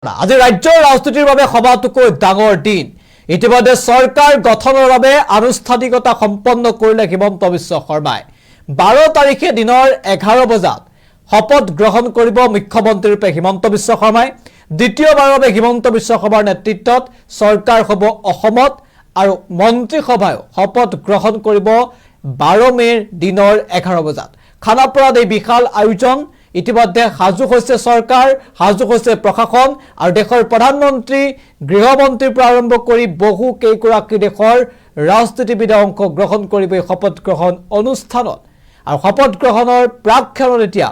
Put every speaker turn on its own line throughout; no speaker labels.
আজি ৰাজ্যৰ ৰাজনীতিৰ বাবে সবাতোকৈ ডাঙৰ দিন। ইতিমধ্যে চৰকাৰ গঠনৰ বাবে আনুষ্ঠানিকতা সম্পন্ন কৰিলে হিমন্ত বিশ্ব শৰ্মাই। 12 তাৰিখে দিনৰ 11 বজাত শপত গ্ৰহণ কৰিব মুখ্যমন্ত্ৰী ৰূপে হিমন্ত বিশ্ব শৰ্মাই। দ্বিতীয়বাৰৰ বাবে হিমন্ত বিশ্ব শৰ্মাৰ নেতৃত্বত চৰকাৰ হ'ব অসমত আৰু মন্ত্ৰীসভায়ো শপত গ্ৰহণ কৰিব 12 মেৰ দিনৰ 11 বজাত। খানাপাৰাত এই বিশাল আয়োজন। ইতিমধ্যে সাজু হৈছে চৰকাৰ, সাজু হৈছে প্ৰশাসন আৰু দেশৰ প্ৰধানমন্ত্ৰী, গৃহমন্ত্ৰীৰ পৰা আৰম্ভ কৰি বহু কেইগৰাকী দেশৰ ৰাজনীতিবিদে অংশগ্ৰহণ কৰিব এই শপত গ্ৰহণ অনুষ্ঠানত। আৰু শপত গ্ৰহণৰ প্ৰাকক্ষণত এতিয়া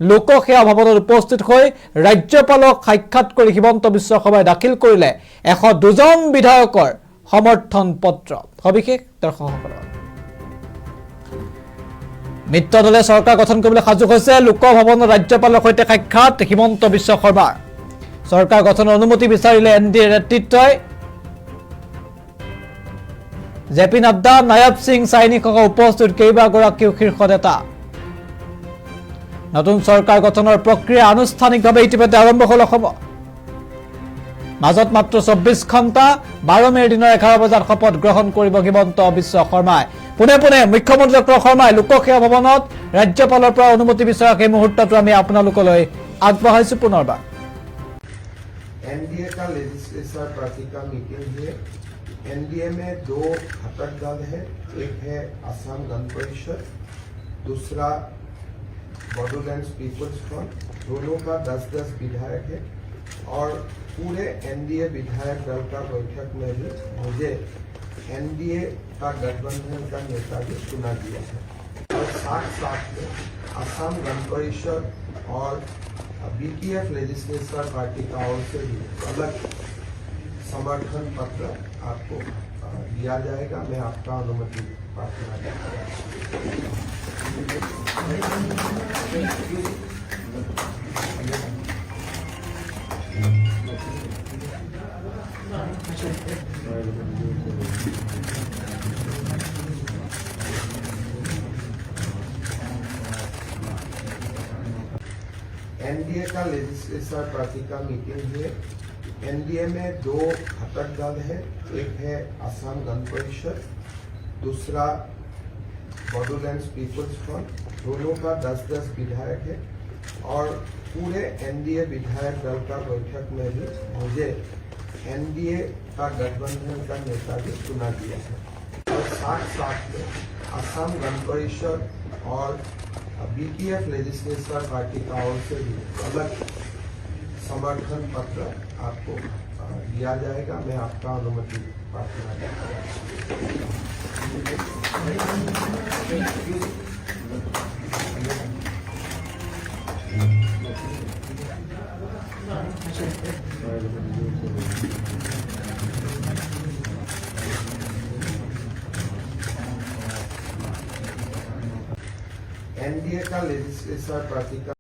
লোকসেৱা ভৱনত উপস্থিত হৈ ৰাজ্যপালক সাক্ষাৎ কৰি হিমন্ত বিশ্ব শৰ্মাই দাখিল কৰিলে 102 জন বিধায়কৰ সমৰ্থন পত্ৰ। সবিশেষ দৰ্শকসকলৰ মিত্ৰ দলে চৰকাৰ গঠন কৰিবলৈ সাজু হৈছে। লোকভৱনত ৰাজ্যপালৰ সৈতে সাক্ষাৎ হিমন্ত বিশ্ব শৰ্মাৰ। চৰকাৰ গঠনৰ অনুমতি বিচাৰিলে এনডিএ নেতৃত্বই। জেপি নাড্ডা, নায়ব সিং চাইনি সহ উপস্থিত কেইবাগৰাকীও শীৰ্ষ নেতা। নতুন চৰকাৰ গঠনৰ প্ৰক্ৰিয়া আনুষ্ঠানিকভাৱে ইতিমধ্যে আৰম্ভ হ'ল অসমত। মাজত মাত্ৰ 24 ঘণ্টা 12 মেৰ দিনৰ 11 বজাত শপত গ্ৰহণ কৰিব হিমন্ত বিশ্ব শৰ্মাই। পুনে পুনে মুখ্যমন্ত্ৰী ডক্টৰ শৰ্মাই লোকসেৱা ভৱনত ৰাজ্যপালৰ পৰা অনুমতি বিচৰা সেই মুহূৰ্তটো আমি আপোনালোকলৈ আগবঢ়াইছো পুনৰবাৰ।
एनडीए का लेजिस्लेचर पार्टी का मीटिंग है। एनडीए में 2 घटक दल है, एक है असम गण परिषद, दूसरा बॉडोलैंड पीपल्स फ्रंट। दोनों का 10-10 विधायक है और पूरे एनडीए विधायक दल का बैठक में भी मुझे एनडीए का गठबंधन का नेता भी चुना गया है। और साथ में असम गण परिषद और बीपीएफ लेजिस्लेचर पार्टी का ओर से भी अलग समर्थन पत्र आपको दिया जाएगा। मैं आपका अनुमति प्रार्थना करता हूं। एनडीए का लेजिस्लेचर पार्टी का मीटिंग है। एनडीए में 2 घटक दल है, एक है असम गण परिषद, दूसरा बॉडोलैंड पीपल्स फ्रंट। दोनों का 10-10 विधायक है और पूरे एनडीए विधायक दल का बैठक में भी मुझे एनडीए का गठबंधन का नेता भी चुना गया है। और साथ में असम गण परिषद और बीपीएफ लेजिस्लेचर पार्टी का ओर से भी अलग समर्थन पत्र आपको दिया जाएगा। मैं आपका अनुमति प्रार्थना करता हूं। एनडीए का लेजिस्लेचर पार्टी का